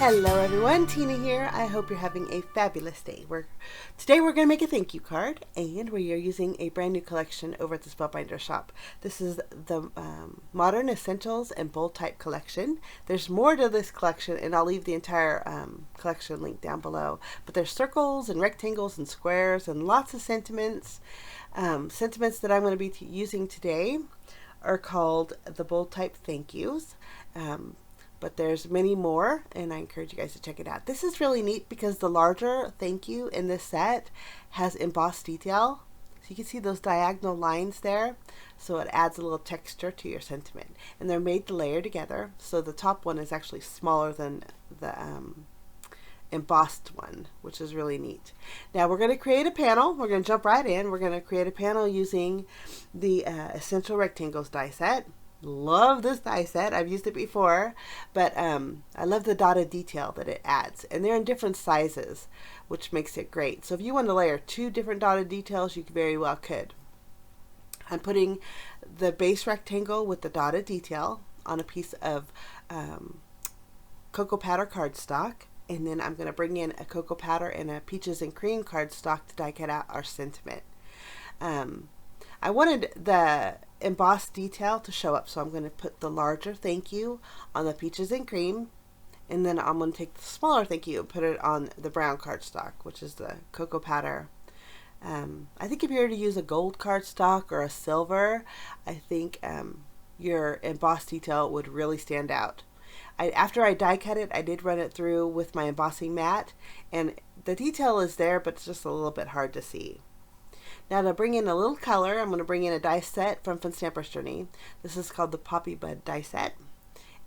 Hello everyone, Tina here. I hope you're having a fabulous day. Today we're going to make a thank you card, and we are using a brand new collection over at the Spellbinders shop. This is the Modern Essentials and Bold Type collection. There's more to this collection, and I'll leave the entire collection link down below. But there's circles and rectangles and squares and lots of sentiments. Sentiments that I'm going to be using today are called the Bold Type Thank Yous. But there's many more, and I encourage you guys to check it out. This is really neat because the larger thank you in this set has embossed detail. So you can see those diagonal lines there. So it adds a little texture to your sentiment. And they're made to layer together. So the top one is actually smaller than the embossed one, which is really neat. Now we're going to create a panel. We're going to jump right in. We're going to create a panel using the Essential Rectangles die set. Love this die set. I've used it before, but I love the dotted detail that it adds, and they're in different sizes, which makes it great. So if you want to layer two different dotted details, you very well could. I'm putting the base rectangle with the dotted detail on a piece of cocoa powder cardstock, and then I'm going to bring in a cocoa powder and a peaches and cream cardstock to die cut out our sentiment. I wanted the embossed detail to show up, so I'm going to put the larger thank you on the peaches and cream, and then I'm going to take the smaller thank you and put it on the brown cardstock, which is the cocoa powder. I think if you were to use a gold cardstock or a silver, I think your embossed detail would really stand out. After I die cut it, I did run it through with my embossing mat, and the detail is there, but it's just a little bit hard to see. Now to bring in a little color, I'm going to bring in a die set from Fun Stamper's Journey. This is called the Poppy Bud die set,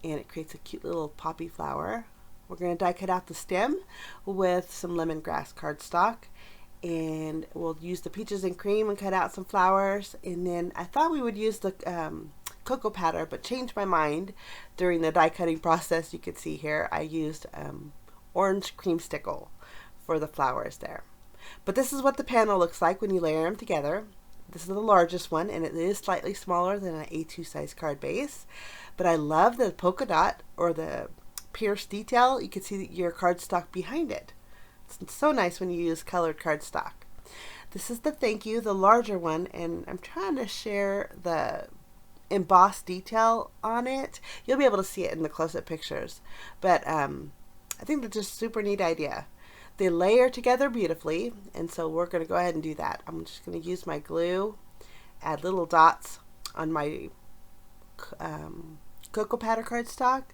and it creates a cute little poppy flower. We're going to die cut out the stem with some lemongrass cardstock, and we'll use the peaches and cream and cut out some flowers. And then I thought we would use the cocoa powder, but changed my mind during the die cutting process. You can see here I used orange creamsicle for the flowers there. But this is what the panel looks like when you layer them together. This is the largest one, and it is slightly smaller than an A2 size card base. But I love the polka dot or the pierced detail. You can see your cardstock behind it. It's so nice when you use colored cardstock. This is the thank you, the larger one, and I'm trying to share the embossed detail on it. You'll be able to see it in the close-up pictures. But I think that's just a super neat idea. They layer together beautifully, and so we're going to go ahead and do that. I'm just going to use my glue, add little dots on my cocoa powder cardstock.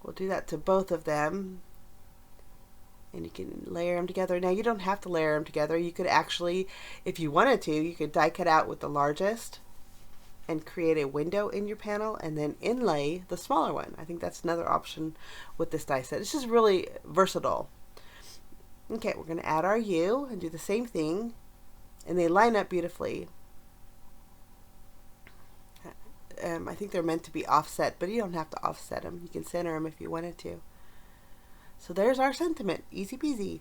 We'll do that to both of them, and you can layer them together. Now you don't have to layer them together. You could actually, if you wanted to, you could die cut out with the largest and create a window in your panel and then inlay the smaller one. I think that's another option with this die set. It's just really versatile. Okay, we're going to add our U and do the same thing, and they line up beautifully. I think they're meant to be offset, but you don't have to offset them. You can center them if you wanted to. So there's our sentiment, easy peasy.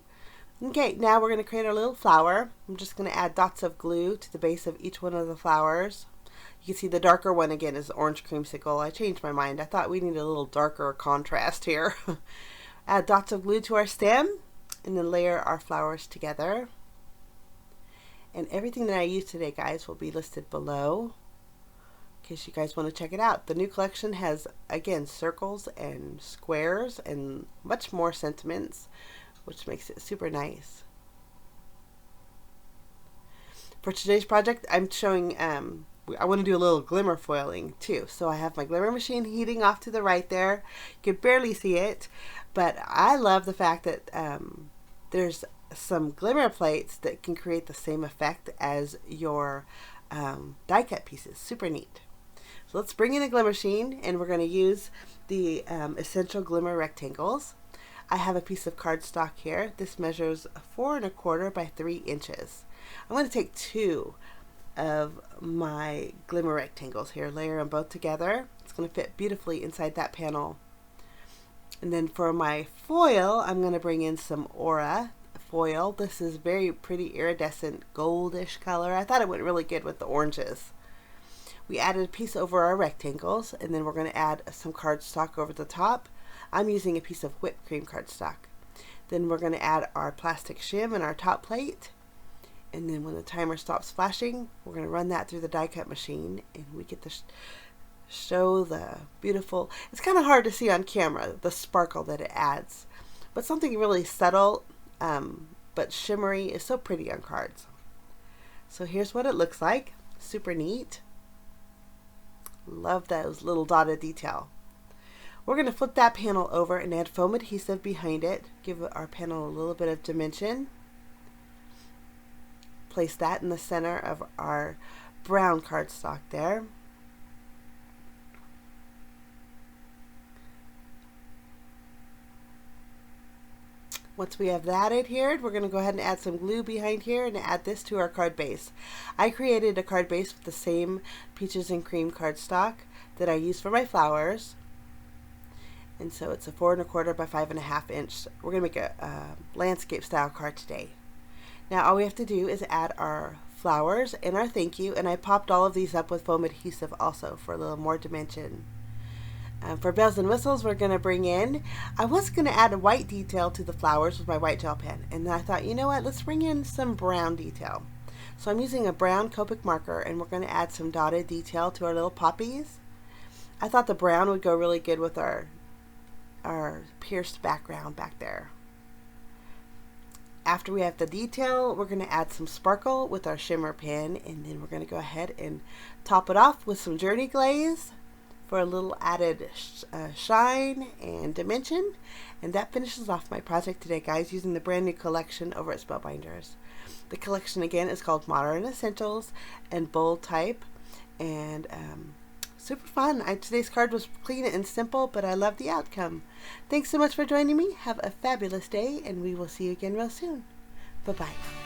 Okay, now we're going to create our little flower. I'm just going to add dots of glue to the base of each one of the flowers. You can see the darker one again is orange creamsicle. I changed my mind. I thought we needed a little darker contrast here. Add dots of glue to our stem, and then layer our flowers together. And everything that I use today, guys, will be listed below in case you guys want to check it out. The new collection has, again, circles and squares and much more sentiments, which makes it super nice. For today's project, I'm showing I want to do a little glimmer foiling too. So I have my glimmer machine heating off to the right there. You can barely see it, but I love the fact that there's some glimmer plates that can create the same effect as your die cut pieces. Super neat. So let's bring in a glimmer machine, and we're going to use the Essential Glimmer Rectangles. I have a piece of cardstock here. This measures 4 1/4 by 3 inches. I'm going to take 2 of my glimmer rectangles here, layer them both together. It's going to fit beautifully inside that panel. And then for my foil, I'm going to bring in some Aura foil. This is very pretty iridescent goldish color. I thought it went really good with the oranges. We added a piece over our rectangles, and then we're going to add some cardstock over the top. I'm using a piece of whipped cream cardstock. Then we're going to add our plastic shim in our top plate. And then when the timer stops flashing, we're going to run that through the die cut machine, and we get to show the beautiful, it's kind of hard to see on camera, the sparkle that it adds. But something really subtle, but shimmery is so pretty on cards. So here's what it looks like. Super neat. Love those little dotted detail. We're going to flip that panel over and add foam adhesive behind it. Give our panel a little bit of dimension. Place that in the center of our brown cardstock there. Once we have that adhered, we're going to go ahead and add some glue behind here and add this to our card base. I created a card base with the same peaches and cream cardstock that I used for my flowers. And so it's a 4 1/4 by 5 1/2 inch. We're going to make a landscape style card today. Now all we have to do is add our flowers and our thank you, and I popped all of these up with foam adhesive also for a little more dimension. For bells and whistles, we're going to bring in, I was going to add a white detail to the flowers with my white gel pen, and then I thought, you know what, let's bring in some brown detail. So I'm using a brown Copic marker, and we're going to add some dotted detail to our little poppies. I thought the brown would go really good with our pierced background back there. After we have the detail, we're going to add some sparkle with our shimmer pen, and then we're going to go ahead and top it off with some Journey Glaze for a little added shine and dimension. And that finishes off my project today, guys, using the brand new collection over at Spellbinders. The collection again is called Modern Essentials and Bold Type, and super fun. Today's card was clean and simple, but I love the outcome. Thanks so much for joining me. Have a fabulous day, and we will see you again real soon. Bye-bye.